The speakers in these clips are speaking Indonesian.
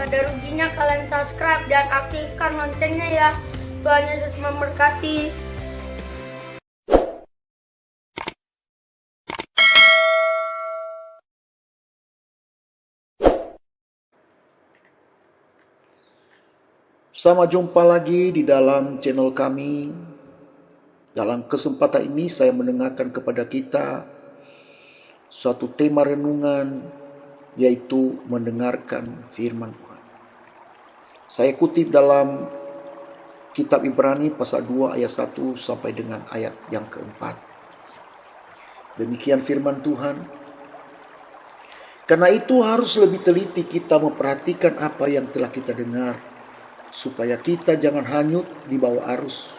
Gak ada ruginya kalian subscribe dan aktifkan loncengnya ya. Tuhan Yesus memberkati. Selamat jumpa lagi di dalam channel kami. Dalam kesempatan ini saya mendengarkan kepada kita suatu tema renungan, yaitu mendengarkan firman Tuhan. Saya kutip dalam kitab Ibrani pasal 2 ayat 1 sampai dengan ayat yang keempat. Demikian firman Tuhan. Karena itu harus lebih teliti kita memperhatikan apa yang telah kita dengar, supaya kita jangan hanyut di bawah arus.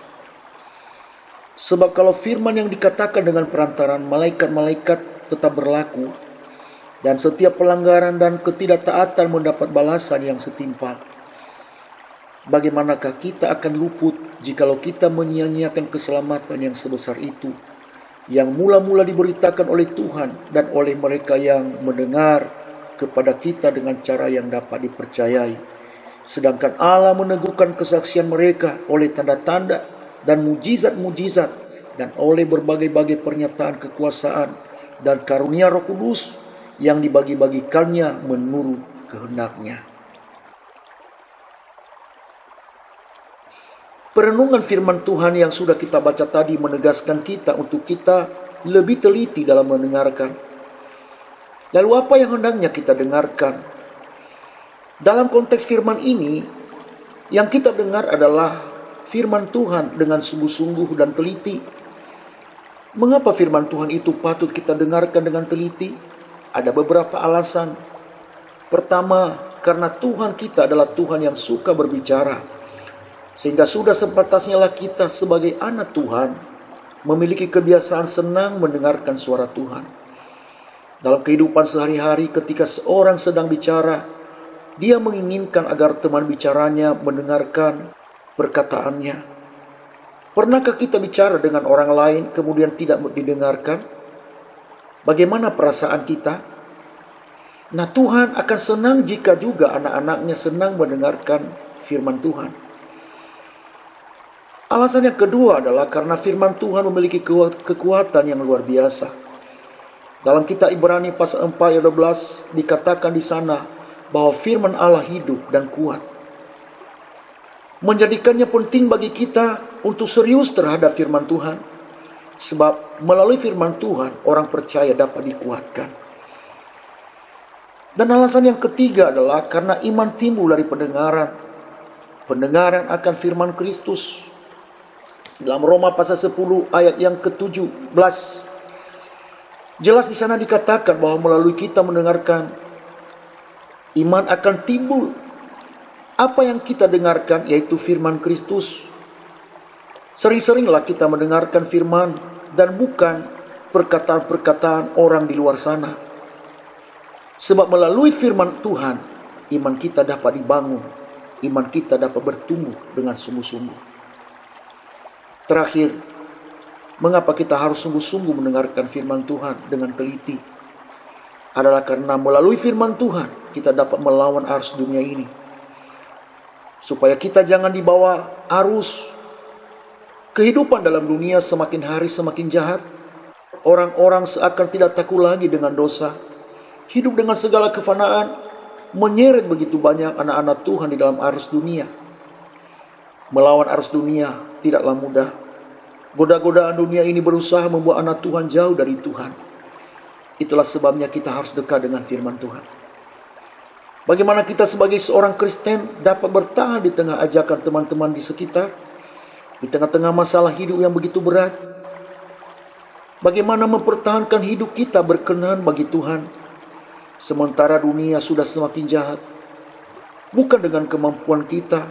Sebab kalau firman yang dikatakan dengan perantaran malaikat-malaikat tetap berlaku, dan setiap pelanggaran dan ketidaktaatan mendapat balasan yang setimpal, bagaimanakah kita akan luput jikalau kita menyia-nyiakan keselamatan yang sebesar itu, yang mula-mula diberitakan oleh Tuhan dan oleh mereka yang mendengar kepada kita dengan cara yang dapat dipercayai. Sedangkan Allah meneguhkan kesaksian mereka oleh tanda-tanda dan mujizat-mujizat dan oleh berbagai-bagai pernyataan kekuasaan dan karunia Roh Kudus yang dibagi-bagikannya menurut kehendaknya. Perenungan firman Tuhan yang sudah kita baca tadi menegaskan kita untuk kita lebih teliti dalam mendengarkan. Lalu apa yang hendaknya kita dengarkan? Dalam konteks firman ini, yang kita dengar adalah firman Tuhan dengan sungguh-sungguh dan teliti. Mengapa firman Tuhan itu patut kita dengarkan dengan teliti? Ada beberapa alasan. Pertama, karena Tuhan kita adalah Tuhan yang suka berbicara. Sehingga sudah sepantasnya lah kita sebagai anak Tuhan memiliki kebiasaan senang mendengarkan suara Tuhan. Dalam kehidupan sehari-hari ketika seorang sedang bicara, dia menginginkan agar teman bicaranya mendengarkan perkataannya. Pernahkah kita bicara dengan orang lain kemudian tidak didengarkan? Bagaimana perasaan kita? Nah, Tuhan akan senang jika juga anak-anaknya senang mendengarkan firman Tuhan. Alasan yang kedua adalah karena firman Tuhan memiliki kekuatan yang luar biasa. Dalam kitab Ibrani pasal 4 ayat 12 dikatakan di sana bahwa firman Allah hidup dan kuat. Menjadikannya penting bagi kita untuk serius terhadap firman Tuhan. Sebab melalui firman Tuhan orang percaya dapat dikuatkan. Dan alasan yang ketiga adalah karena iman timbul dari pendengaran. Pendengaran akan firman Kristus. Dalam Roma pasal 10 ayat yang ke-17. Jelas di sana dikatakan bahwa melalui kita mendengarkan, iman akan timbul. Apa yang kita dengarkan yaitu firman Kristus. Sering-seringlah kita mendengarkan firman dan bukan perkataan-perkataan orang di luar sana. Sebab melalui firman Tuhan, iman kita dapat dibangun. Iman kita dapat bertumbuh dengan sungguh-sungguh. Terakhir, mengapa kita harus sungguh-sungguh mendengarkan firman Tuhan dengan teliti? Adalah karena melalui firman Tuhan kita dapat melawan arus dunia ini. Supaya kita jangan dibawa arus kehidupan dalam dunia semakin hari semakin jahat. Orang-orang seakan tidak takut lagi dengan dosa. Hidup dengan segala kefanaan. Menyeret begitu banyak anak-anak Tuhan di dalam arus dunia. Melawan arus dunia tidaklah mudah. Goda-godaan dunia ini berusaha membuat anak Tuhan jauh dari Tuhan. Itulah sebabnya kita harus dekat dengan firman Tuhan. Bagaimana kita sebagai seorang Kristen dapat bertahan di tengah ajakan teman-teman di sekitar, di tengah-tengah masalah hidup yang begitu berat? Bagaimana mempertahankan hidup kita berkenan bagi Tuhan, sementara dunia sudah semakin jahat? Bukan dengan kemampuan kita,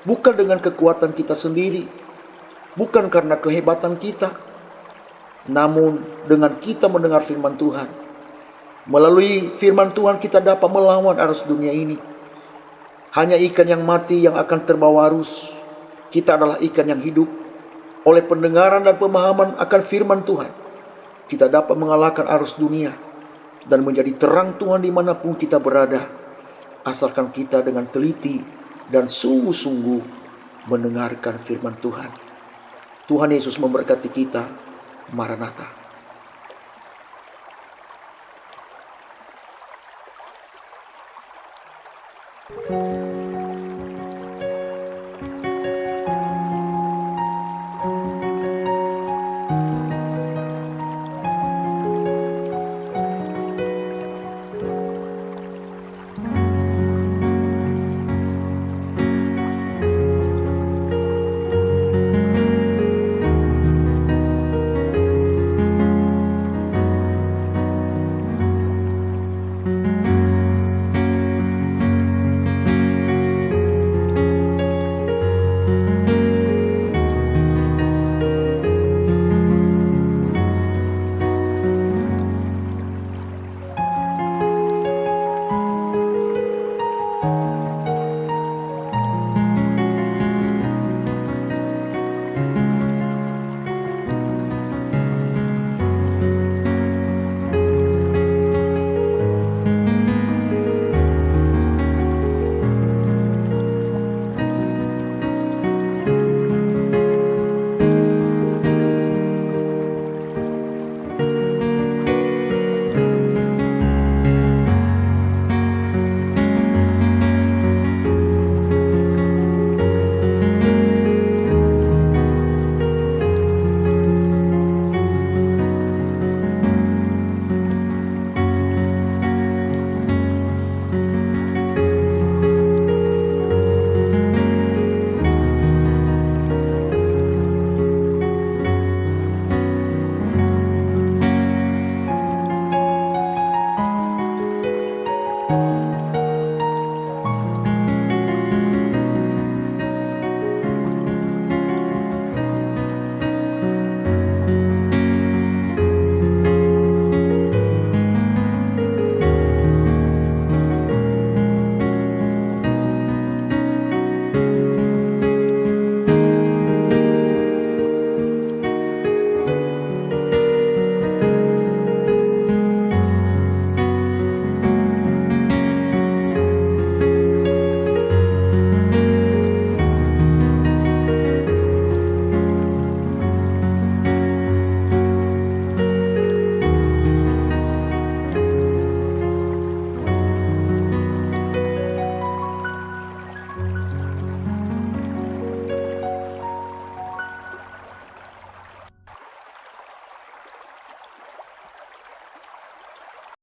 bukan dengan kekuatan kita sendiri, bukan karena kehebatan kita, namun dengan kita mendengar firman Tuhan. Melalui firman Tuhan kita dapat melawan arus dunia ini. Hanya ikan yang mati yang akan terbawa arus. Kita adalah ikan yang hidup. Oleh pendengaran dan pemahaman akan firman Tuhan, kita dapat mengalahkan arus dunia dan menjadi terang Tuhan dimanapun kita berada. asalkan kita dengan teliti dan sungguh-sungguh mendengarkan firman Tuhan. Tuhan Yesus memberkati kita. Maranatha.